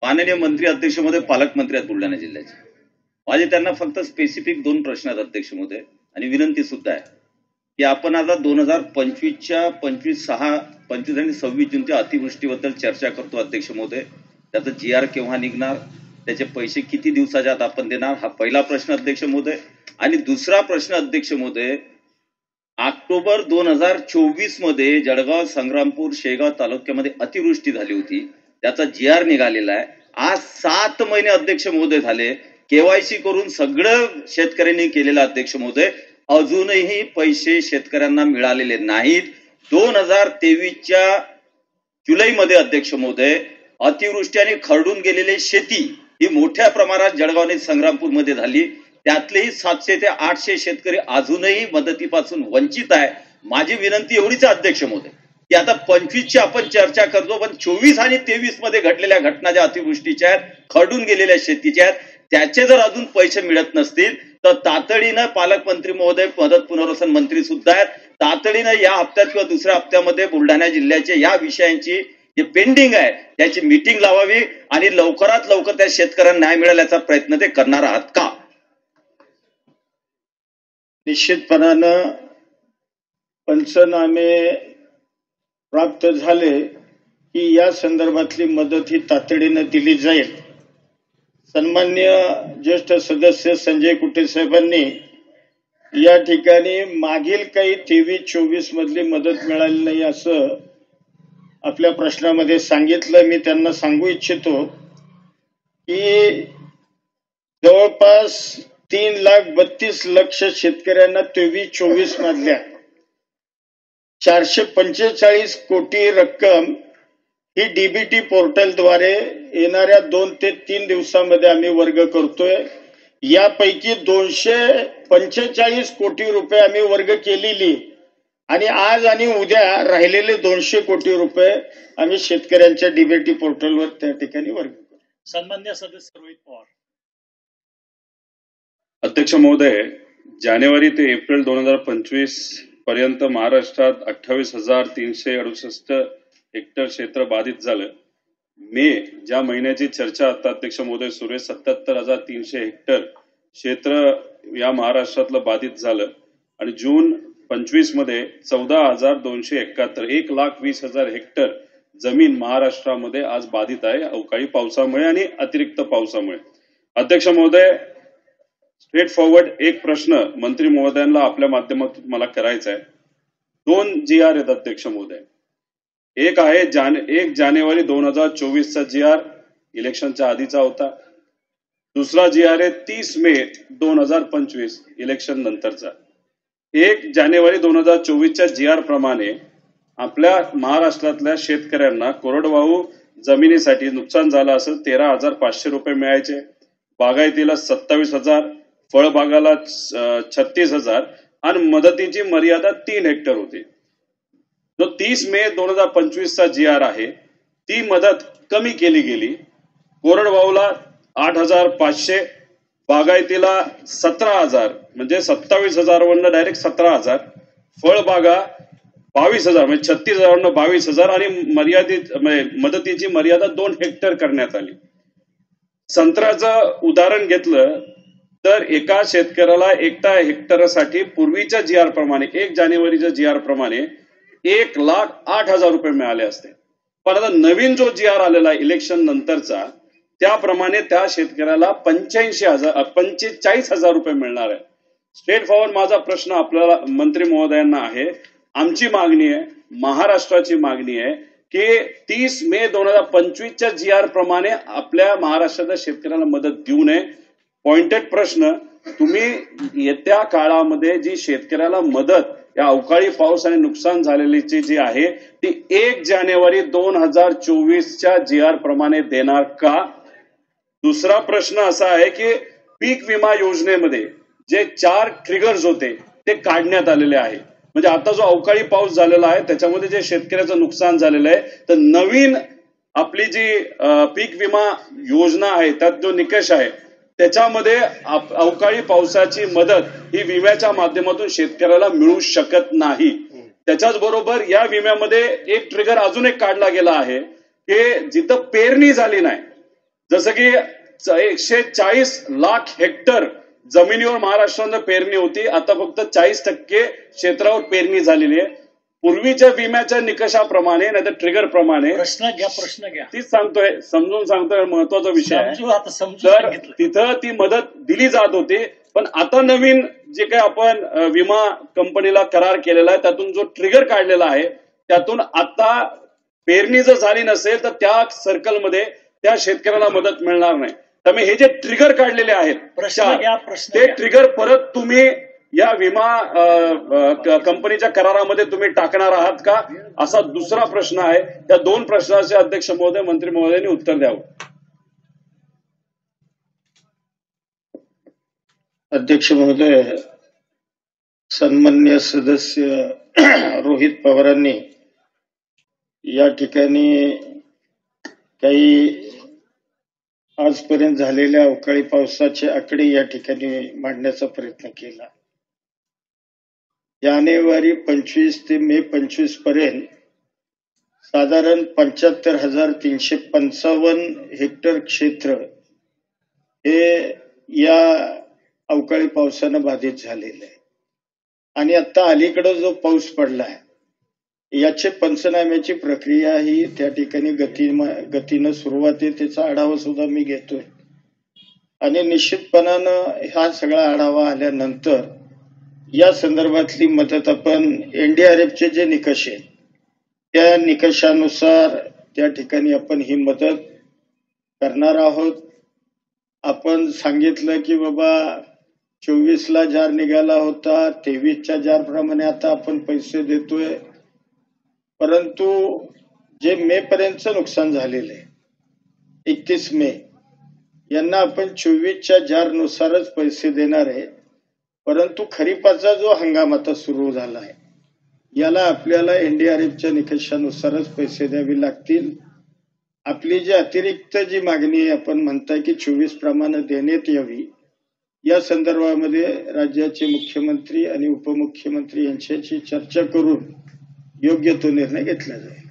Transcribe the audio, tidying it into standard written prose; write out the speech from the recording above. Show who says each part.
Speaker 1: माननीय मंत्री अध्यक्ष महोदय, पालकमंत्री आहेत बुलढाणा जिल्ह्याचे. माझे त्यांना फक्त स्पेसिफिक 2 प्रश्न आहेत अध्यक्ष महोदय, आणि विनंती सुद्धा आहे की आपण आता 2025च्या 25 आणि 26 जूनच्या अतिवृष्टीबद्दल चर्चा करतो अध्यक्ष महोदय. त्याचं GR केव्हा निघणार, त्याचे पैसे किती दिवसाच्या आत आपण देणार, हा पहिला प्रश्न अध्यक्ष महोदय. आणि दुसरा प्रश्न अध्यक्ष महोदय, ऑक्टोबर 2024 मध्ये जळगाव, संग्रामपूर, शेगाव तालुक्यामध्ये अतिवृष्टी झाली होती, त्याचा GR निघालेला आहे. आज 7 महिने अध्यक्ष महोदय झाले, KYC करून सगळं शेतकऱ्यांनी केलेलं अध्यक्ष महोदय, अजूनही पैसे शेतकऱ्यांना मिळालेले नाहीत. 2023च्या जुलैमध्ये अध्यक्ष महोदय अतिवृष्टी आणि खरडून गेलेली शेती ही मोठ्या प्रमाणात जळगाव आणि संग्रामपूरमध्ये झाली. त्यातलेही 700 ते 800 शेतकरी अजूनही मदतीपासून वंचित आहे. माझी विनंती एवढीच अध्यक्ष महोदय की आता 25ची आपण चर्चा करतो, पण 24 आणि 23 मध्ये घडलेल्या घटना ज्या अतिवृष्टीच्या आहेत, खरडून गेलेल्या शेतीच्या आहेत, त्याचे जर अजून पैसे मिळत नसतील तर तातडीनं पालकमंत्री महोदय, मदत पुनर्वसन मंत्री सुद्धा आहेत, तातडीनं या हप्त्यात किंवा दुसऱ्या हप्त्यामध्ये बुलढाणा जिल्ह्याच्या या विषयांची जे पेंडिंग आहे त्याची मीटिंग लावावी आणि लवकरात लवकर त्या शेतकऱ्यांना न्याय मिळाल्याचा प्रयत्न ते करणार आहात का?
Speaker 2: निश्चितपणानं पंचनामे प्राप्त झाले की या संदर्भातली मदत ही तातडीनं दिली जाईल. सन्मान्य ज्येष्ठ सदस्य संजय कुटे साहेबांनी या ठिकाणी मागील काही 23-24 मधली मदत मिळाली नाही असं आपल्या प्रश्नामध्ये सांगितलं. मी त्यांना सांगू इच्छितो की जवळपास 3,32,00,000 शेतकऱ्यांना 23-24 मधल्या 445 कोटी रक्कम ही DBT पोर्टलद्वारे येणाऱ्या 2 ते 3 दिवसामध्ये आम्ही वर्ग करतोय. यापैकी 245 कोटी रुपये आम्ही वर्ग केलेली आणि आज आणि उद्या राहिलेले 200 कोटी रुपये आम्ही शेतकऱ्यांच्या DBT पोर्टलवर त्या ठिकाणी वर्ग करू.
Speaker 3: सन्मान्य सदस्य रोहित पवार.
Speaker 4: अध्यक्ष महोदय, जानेवारी ते एप्रिल 2025 पर्यंत महाराष्ट्रात 28,368 हेक्टर क्षेत्र बाधित झालं. मे ज्या महिन्याची चर्चा आता अध्यक्ष महोदय सुरू आहे, 77,300 हेक्टर क्षेत्र या महाराष्ट्रातलं बाधित झालं आणि जून 25 मध्ये 14,271 1,20,000 हेक्टर जमीन महाराष्ट्रामध्ये आज बाधित आहे अवकाळी पावसामुळे आणि अतिरिक्त पावसामुळे. अध्यक्ष महोदय, स्ट्रेट फॉरवर्ड एक प्रश्न मंत्री महोदयांना आपल्या माध्यमातून मला करायचा आहे. 2 GR आहेत अध्यक्ष महोदय. एक आहे 1 जानेवारी 2024चा GR इलेक्शनच्या आधीचा होता. दुसरा GR आहे 30 मे 2025 इलेक्शन नंतरचा. 1 जानेवारी 2024च्या GR प्रमाणे आपल्या महाराष्ट्रातल्या शेतकऱ्यांना कोरडवाहू जमिनीसाठी नुकसान झालं असेल 13,500 रुपये मिळायचे, बागायतीला 27,000, फळबागाला 36,000 आणि मदतीची मर्यादा 3 हेक्टर होती. जो 30 मे 2025चा GR आहे ती मदत कमी केली गेली. कोरडवाहूला 8,500, बागायतीला 17,000 म्हणजे 27,000 वरनं डायरेक्ट 17,000, फळबागा 22,000 म्हणजे 36,000 वरनं 22,000 आणि मर्यादित मदतीची मर्यादा 2 हेक्टर करण्यात आली. संत्र्याचं उदाहरण घेतलं तर एका शेतकऱ्याला एकटा हेक्टरसाठी पूर्वीच्या GR प्रमाणे 1 जानेवारीच्या GR प्रमाणे 1,08,000 रुपये मिळाले असते. पण आता नवीन जो GR आलेला इलेक्शन नंतरचा त्याप्रमाणे त्या शेतकऱ्याला 45,000 रुपये मिळणार आहे. स्ट्रेट फॉरवर्ड माझा प्रश्न आपल्याला मंत्री महोदयांना आहे, आमची मागणी आहे, महाराष्ट्राची मागणी आहे की 30 मे 2025च्या GR प्रमाणे आपल्या महाराष्ट्राच्या शेतकऱ्याला मदत देऊ नये. पॉइंटेड प्रश्न, तुम्ही येत्या काळामध्ये जी शेतकऱ्याला मदत या अवकाळी पाऊस आणि नुकसान झालेलीची जी आहे ती 1 जानेवारी 2024च्या GR प्रमाणे देणार का? दुसरा प्रश्न असा आहे की पीक विमा योजनेमध्ये जे 4 ट्रिगर्स होते ते काढण्यात आलेले आहे. म्हणजे आता जो अवकाळी पाऊस झालेला आहे त्याच्यामध्ये जे शेतकऱ्याचं नुकसान झालेलं आहे, तर नवीन आपली जी पीक विमा योजना आहे त्यात जो निकष आहे त्याच्यामध्ये अवकाळी पावसाची मदत ही विम्याच्या माध्यमातून शेतकऱ्याला मिळू शकत नाही. त्याच्याच बरोबर या विम्यामध्ये एक ट्रिगर अजून एक काढला गेला आहे की जिथं पेरणी झाली नाही जसं की 140 लाख हेक्टर जमिनीवर महाराष्ट्रानं पेरणी होती, आता फक्त 40% क्षेत्रावर पेरणी झालेली आहे. पूर्वीच्या विम्याच्या निकषाप्रमाणे नाही तर ट्रिगर प्रमाणे
Speaker 3: प्रश्न घ्या.
Speaker 4: तीच सांगतोय, समजून सांगतोय, महत्वाचा विषय आहे.
Speaker 3: समजू
Speaker 4: तर
Speaker 3: सांगितलं.
Speaker 4: तिथं ती मदत दिली जात होती, पण आता नवीन जे काही आपण विमा कंपनीला करार केलेला आहे त्यातून जो ट्रिगर काढलेला आहे त्यातून आता पेरणी जर झाली नसेल तर त्या सर्कलमध्ये त्या शेतकऱ्याला मदत मिळणार नाही. त्यामुळे हे जे ट्रिगर काढलेले आहेत ते ट्रिगर परत तुम्ही या विमा कंपनीच्या करारामध्ये तुम्ही टाकणार आहात का, असा दुसरा प्रश्न आहे. त्या दोन प्रश्नाचे अध्यक्ष महोदय, मंत्री महोदयांनी उत्तर द्यावं.
Speaker 2: अध्यक्ष महोदय, सन्माननीय सदस्य रोहित पवारांनी या ठिकाणी काही आजपर्यंत झालेल्या अवकाळी पावसाचे आकडे या ठिकाणी मांडण्याचा प्रयत्न केला. जानेवारी 25 ते मे 25 पर्यंत साधारण 75,355 हेक्टर क्षेत्र हे या अवकाळी पावसानं बाधित झालेलं आहे. आणि आता अलीकडे जो पाऊस पडला आहे याचे पंचनाम्याची प्रक्रिया ही त्या ठिकाणी गतीनं सुरुवात आहे. त्याचा आढावा सुद्धा मी घेतोय आणि निश्चितपणानं हा सगळा आढावा आल्यानंतर या संदर्भातली मदत आपण एनडीआरएफचे जे निकष आहेत त्या निकषानुसार त्या ठिकाणी आपण ही मदत करणार आहोत. आपण सांगितलं की बाबा 24ला जार निघाला होता, 23च्या जार प्रमाणे आता आपण पैसे देतोय, परंतु जे मे पर्यंतचं नुकसान झालेलं आहे 31 मे यांना आपण 24च्या जार नुसारच पैसे देणार आहे. परंतु खरीपाचा जो हंगाम आता सुरू झाला आहे याला आपल्याला एनडीआरएफच्या निकषानुसारच पैसे द्यावे लागतील. आपली जी अतिरिक्त जी मागणी आहे, आपण म्हणताय की 24 प्रमाणे देण्यात यावी, या संदर्भामध्ये राज्याचे मुख्यमंत्री आणि उपमुख्यमंत्री यांच्याशी चर्चा करून योग्य तो निर्णय घेतला जाईल.